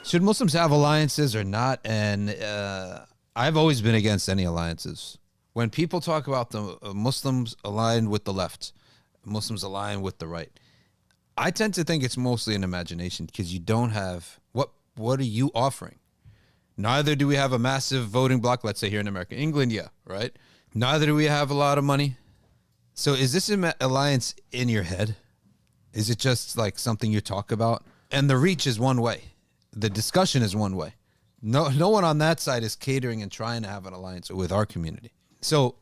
Should Muslims have alliances or not? And I've always been against any alliances. When people talk about the Muslims aligned with the left, Muslims aligned with the right, I tend to think it's mostly an imagination because you don't have what are you offering? Neither do we have a massive voting bloc, let's say here in America. England, yeah, right? Neither do we have a lot of money. So is this alliance in your head? Is it just like something you talk about? And the reach is one way. The discussion is one way. No one on that side is catering and trying to have an alliance with our community. So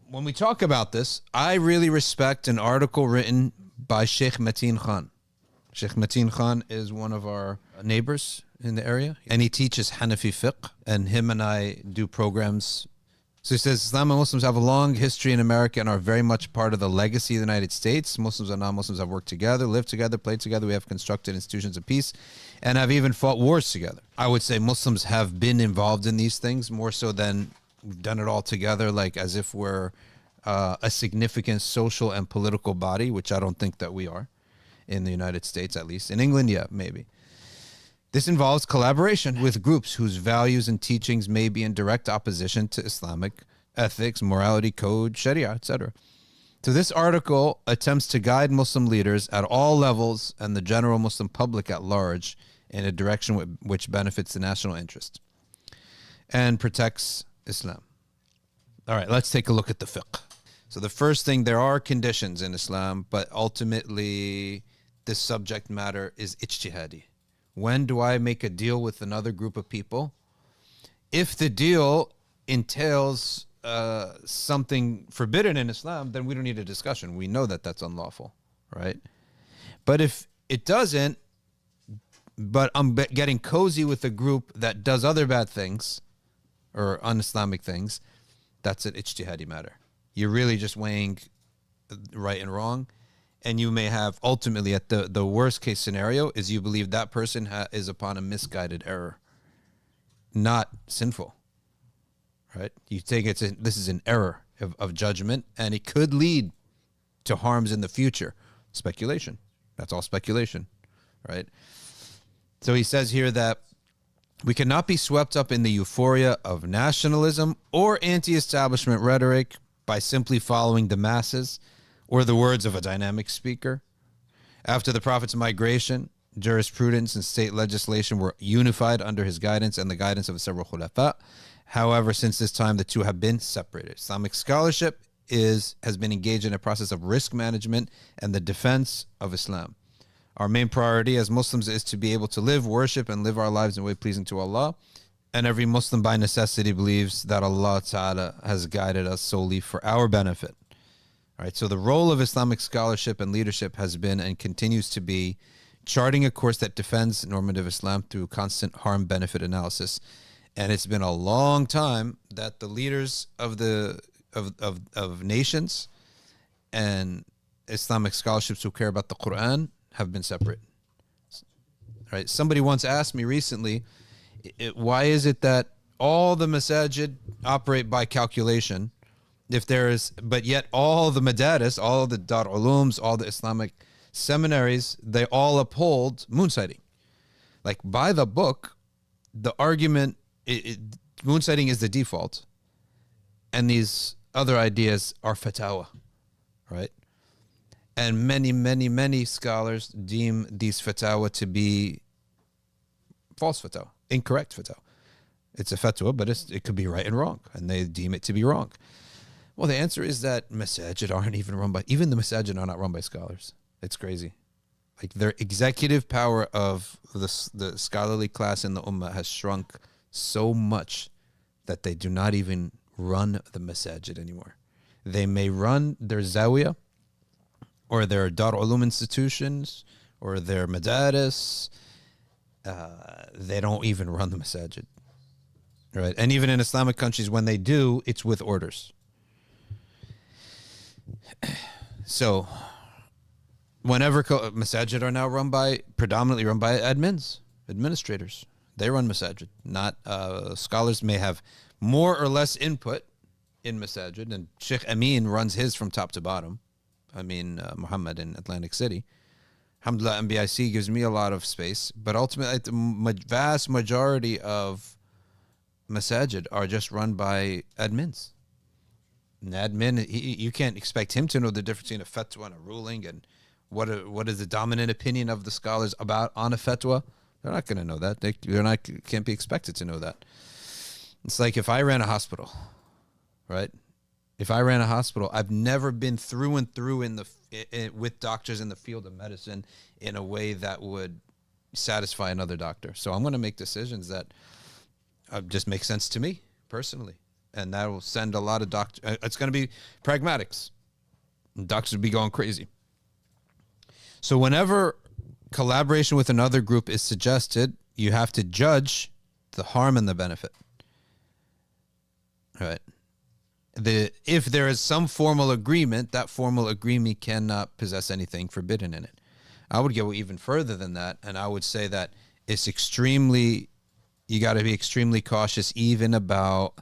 when we talk about this, I really respect an article written by Sheikh Mateen Khan. Sheikh Mateen Khan is one of our neighbors in the area, and he teaches Hanafi fiqh, and him and I do programs. So he says, Islam and Muslims have a long history in America and are very much part of the legacy of the United States. Muslims and non-Muslims have worked together, lived together, played together. We have constructed institutions of peace and have even fought wars together. I would say Muslims have been involved in these things more so than we've done it all together, like as if we're a significant social and political body, which I don't think that we are in the United States, at least. In England, yeah, maybe. This involves collaboration with groups whose values and teachings may be in direct opposition to Islamic ethics, morality, code, Sharia, etc. So this article attempts to guide Muslim leaders at all levels and the general Muslim public at large in a direction which benefits the national interest and protects Islam. All right, let's take a look at the fiqh. So the first thing, there are conditions in Islam, but ultimately this subject matter is ijtihadi. When do I make a deal with another group of people? If the deal entails something forbidden in Islam, then we don't need a discussion. We know that that's unlawful, right? But if it doesn't, but I'm getting cozy with a group that does other bad things or un-Islamic things, that's an ijtihadi matter. You're really just weighing right and wrong. And you may have ultimately, at the worst case scenario, is you believe that person is upon a misguided error, not sinful, right? You take this is an error of judgment, and it could lead to harms in the future. Speculation. That's all speculation, right? So he says here that we cannot be swept up in the euphoria of nationalism or anti-establishment rhetoric by simply following the masses or the words of a dynamic speaker. After the Prophet's migration, jurisprudence and state legislation were unified under his guidance and the guidance of several khulafa. However, since this time, the two have been separated. Islamic scholarship has been engaged in a process of risk management and the defense of Islam. Our main priority as Muslims is to be able to live, worship, and live our lives in a way pleasing to Allah. And every Muslim by necessity believes that Allah Ta'ala has guided us solely for our benefit. All right, so the role of Islamic scholarship and leadership has been and continues to be charting a course that defends normative Islam through constant harm-benefit analysis. And it's been a long time that the leaders of nations and Islamic scholarships who care about the Quran have been separate. All right, somebody once asked me recently, why is it that all the masajid operate by calculation, but yet all the madaris, all the Dar Ulums, all the Islamic seminaries, they all uphold moon sighting. Like by the book, the argument, moon sighting is the default. And these other ideas are fatawa, right? And many, many, many scholars deem these fatawa to be false fatawa, incorrect fatawa. It's a fatwa, but it could be right and wrong, and they deem it to be wrong. Well, the answer is that masajid aren't even the masajid are not run by scholars. It's crazy. Like their executive power of the scholarly class in the ummah has shrunk so much that they do not even run the masajid anymore. They may run their zawiyah or their Dar Ulum institutions or their madaris. They don't even run the masajid. Right? And even in Islamic countries, when they do, it's with orders. So, whenever masajid are now predominantly run by administrators. They run masajid. Not scholars may have more or less input in masajid, and Sheikh Amin runs his from top to bottom. Muhammad in Atlantic City. Alhamdulillah, MBIC gives me a lot of space, but ultimately, the vast majority of masajid are just run by admins. An admin, you can't expect him to know the difference between a fatwa and a ruling, and what is the dominant opinion of the scholars about on a fatwa. They're not going to know that. They're not can't be expected to know that. It's like if I ran a hospital, right? If I ran a hospital, I've never been through and through with doctors in the field of medicine in a way that would satisfy another doctor. So I'm going to make decisions that just make sense to me personally, and that will send a lot of doctors. It's going to be pragmatics. Doctors will be going crazy. So whenever collaboration with another group is suggested, you have to judge the harm and the benefit. All right. If there is some formal agreement, that formal agreement cannot possess anything forbidden in it. I would go even further than that, and I would say that it's you got to be extremely cautious even about,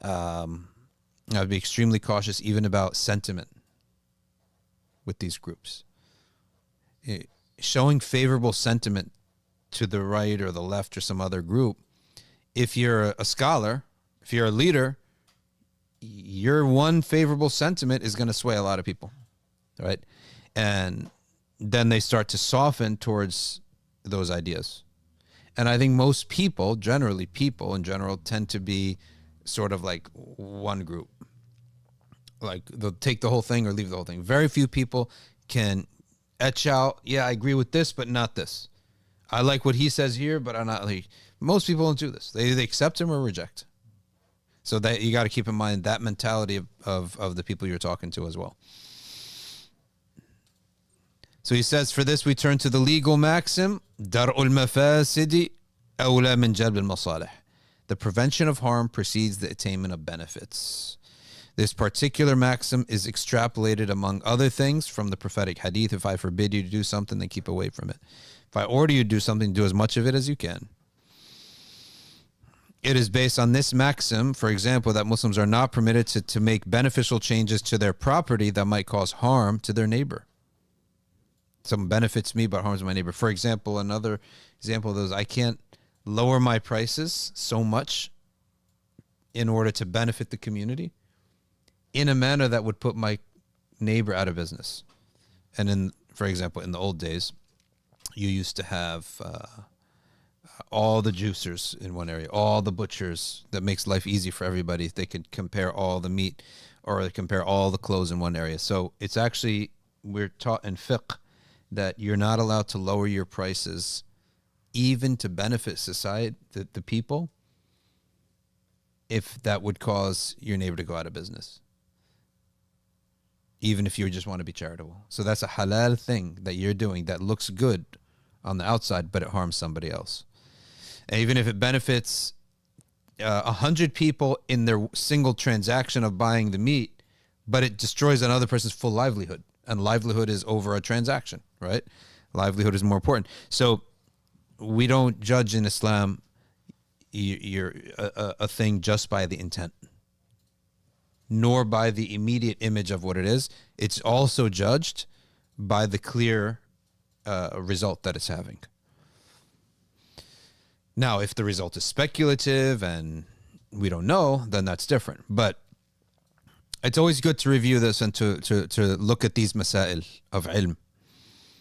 I'd be extremely cautious even about sentiment with these groups. Showing favorable sentiment to the right or the left or some other group, if you're a scholar, if you're a leader, your one favorable sentiment is going to sway a lot of people, right? And then they start to soften towards those ideas. And I think most people in general tend to be sort of like one group. Like they'll take the whole thing or leave the whole thing. Very few people can etch out, yeah, I agree with this, but not this. I like what he says here, but I'm not like, most people don't do this. They either accept him or reject. So that you got to keep in mind that mentality of the people you're talking to as well. So he says, for this we turn to the legal maxim, dar'ul mafasidi awla min jalb al-masalih. The prevention of harm precedes the attainment of benefits. This particular maxim is extrapolated among other things from the prophetic hadith. If I forbid you to do something, then keep away from it. If I order you to do something, do as much of it as you can. It is based on this maxim, for example, that Muslims are not permitted to make beneficial changes to their property that might cause harm to their neighbor. Some benefits me but harms my neighbor. For example, another example of those, I can't lower my prices so much in order to benefit the community in a manner that would put my neighbor out of business. And for example, in the old days, you used to have all the juicers in one area, all the butchers. That makes life easy for everybody. They could compare all the meat or compare all the clothes in one area. So it's actually, we're taught in fiqh that you're not allowed to lower your prices even to benefit society, the people, if that would cause your neighbor to go out of business. Even if you just want to be charitable. So that's a halal thing that you're doing that looks good on the outside, but it harms somebody else. And even if it benefits 100 people in their single transaction of buying the meat, but it destroys another person's full livelihood. And livelihood is over a transaction, right? Livelihood is more important. So we don't judge in Islam a thing just by the intent, nor by the immediate image of what it is. It's also judged by the clear result that it's having. Now, if the result is speculative and we don't know, then that's different. But it's always good to review this and to look at these masail of ilm